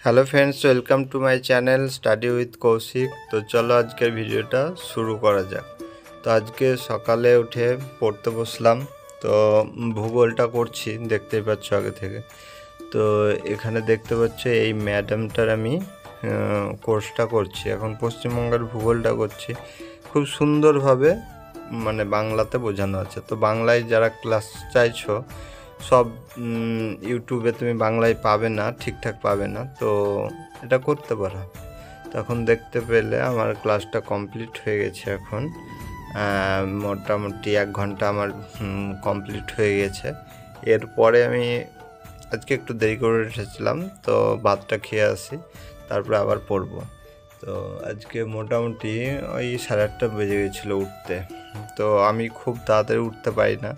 Hello friends, welcome to my channel study with Kaushik. তো চলো আজকের ভিডিওটা শুরু করা যাক। তো আজকে সকালে উঠে পড়তে বসলাম। তো ভূগোলটা করছি, দেখতেই পাচ্ছ আগে থেকে। তো এখানে দেখতে পাচ্ছ এই ম্যাডামটার আমি কোর্সটা করছি, এখন পশ্চিমবঙ্গের ভূগোলটা করছি। খুব সুন্দরভাবে মানে বাংলাতে বোঝানো আছে। তো বাংলায় যারা ক্লাস চাইছো সব ইউটিউবে তুমি বাংলায় পাবে না, ঠিকঠাক পাবে না। তো এটা করতে পারো। তখন দেখতে পেলে আমার ক্লাসটা কমপ্লিট হয়ে গেছে। এখন মোটামুটি 1 ঘন্টা আমার কমপ্লিট হয়ে গেছে। এরপরে আমি আজকে একটু দেরি করে এসেছিলাম, তো ভাতটা খেয়ে আসি, তারপরে আবার পড়বো। তো আজকে মোটামুটি ওই 8:30 বেজে গেছিলো উঠতে। তো আমি খুব তাড়াতাড়ি উঠতে পারি না,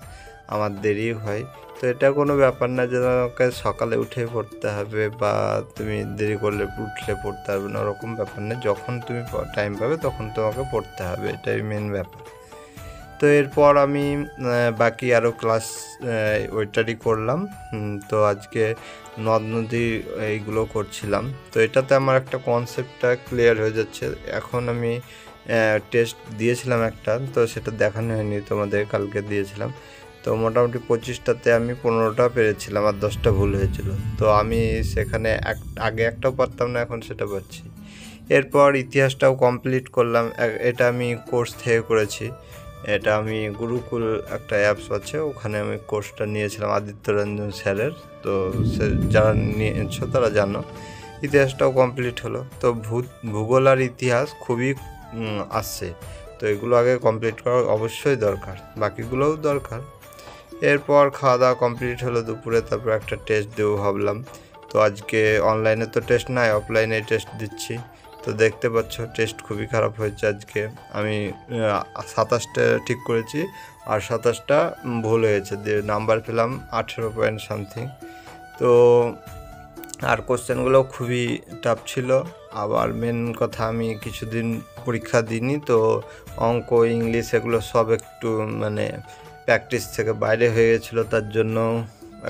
আমার দেরি হয়। তো এটা কোনো ব্যাপার না যে তোমাকে সকালে উঠে পড়তে হবে বা তুমি দেরি করলে উঠলে পড়তে হবে না, ওরকম ব্যাপার না। যখন তুমি টাইম পাবে তখন তোমাকে পড়তে হবে, এটাই মেন ব্যাপার। তো এরপর আমি বাকি আরও ক্লাস ওইটারই করলাম। তো আজকে নদ নদী এইগুলো করছিলাম। তো এটাতে আমার একটা কনসেপ্টটা ক্লিয়ার হয়ে যাচ্ছে। এখন আমি টেস্ট দিয়েছিলাম একটা, তো সেটা দেখানো হয়নি তোমাদের, কালকে দিয়েছিলাম। তো মোটামুটি 25টাতে আমি 15টা পেরেছিলাম আর 10টা ভুল হয়েছিল। তো আমি সেখানে আগে একটাও পারতাম না, এখন সেটা পারছি। এরপর ইতিহাসটাও কমপ্লিট করলাম। এটা আমি কোর্স থেকে করেছি। এটা আমি গুরুকুল একটা অ্যাপস আছে, ওখানে আমি কোর্সটা নিয়েছিলাম আদিত্য রঞ্জন স্যারের। তো সে যারা নিয়েছো তারা জানো। ইতিহাসটাও কমপ্লিট হলো। তো ভূগোল আর ইতিহাস খুবই আসছে। তো এগুলো আগে কমপ্লিট করা অবশ্যই দরকার, বাকিগুলোও দরকার। এরপর খাওয়া দাওয়া কমপ্লিট হলো দুপুরে, তারপর একটা টেস্ট দেবো ভাবলাম। তো আজকে অনলাইনে তো টেস্ট নাই, অফলাইনে টেস্ট দিচ্ছি। তো দেখতে পাচ্ছ টেস্ট খুবই খারাপ হয়েছে আজকে। আমি 27টা ঠিক করেছি আর 27টা ভুল হয়েছে, দিয়ে নাম্বার পেলাম 18 পয়েন্ট সামথিং। তো আর কোশ্চেনগুলো খুবই টাফ ছিল। আবার মেন কথা, আমি কিছুদিন পরীক্ষা দিইনি, তো অঙ্ক ইংলিশ এগুলো সব একটু মানে প্র্যাকটিস থেকে বাইরে হয়ে গেছিলো, তার জন্য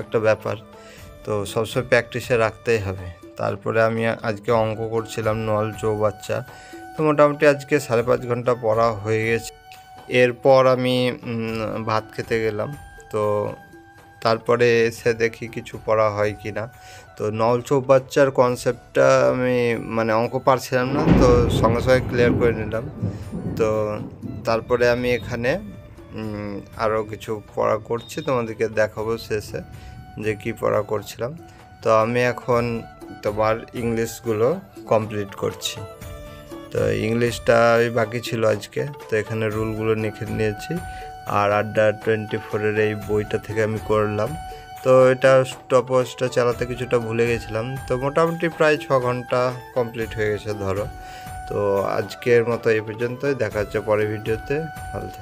একটা ব্যাপার। তো সবসময় প্র্যাকটিসে রাখতেই হবে। তারপরে আমি আজকে অঙ্ক করছিলাম নল চৌবাচ্চা। তো মোটামুটি আজকে 5.5 ঘন্টা পড়া হয়ে গেছে। এরপর আমি ভাত খেতে গেলাম। তো তারপরে এসে দেখি কিছু পড়া হয় কি না। তো নল চৌবাচ্চার কনসেপ্টটা আমি মানে অঙ্ক পারছিলাম না, তো সঙ্গে সঙ্গে ক্লিয়ার করে নিলাম। তো তারপরে আমি এখানে আরও কিছু পড়া করছি, তোমাদেরকে দেখাবো শেষে যে কি পড়া করছিলাম। তো আমি এখন তোমার ইংলিশগুলো কমপ্লিট করছি। তো ইংলিশটা বাকি ছিল আজকে, তো এখানে রুলগুলো লিখে নিয়েছি। আর আড্ডা 24-এর এই বইটা থেকে আমি করলাম। তো এটা স্টপওয়াচটা চালাতে কিছুটা ভুলে গেছিলাম। তো মোটামুটি প্রায় 6 ঘন্টা কমপ্লিট হয়ে গেছে ধরো। তো আজকের মতো এই পর্যন্তই, দেখা হচ্ছে পরের ভিডিওতে। ভালো থাকো।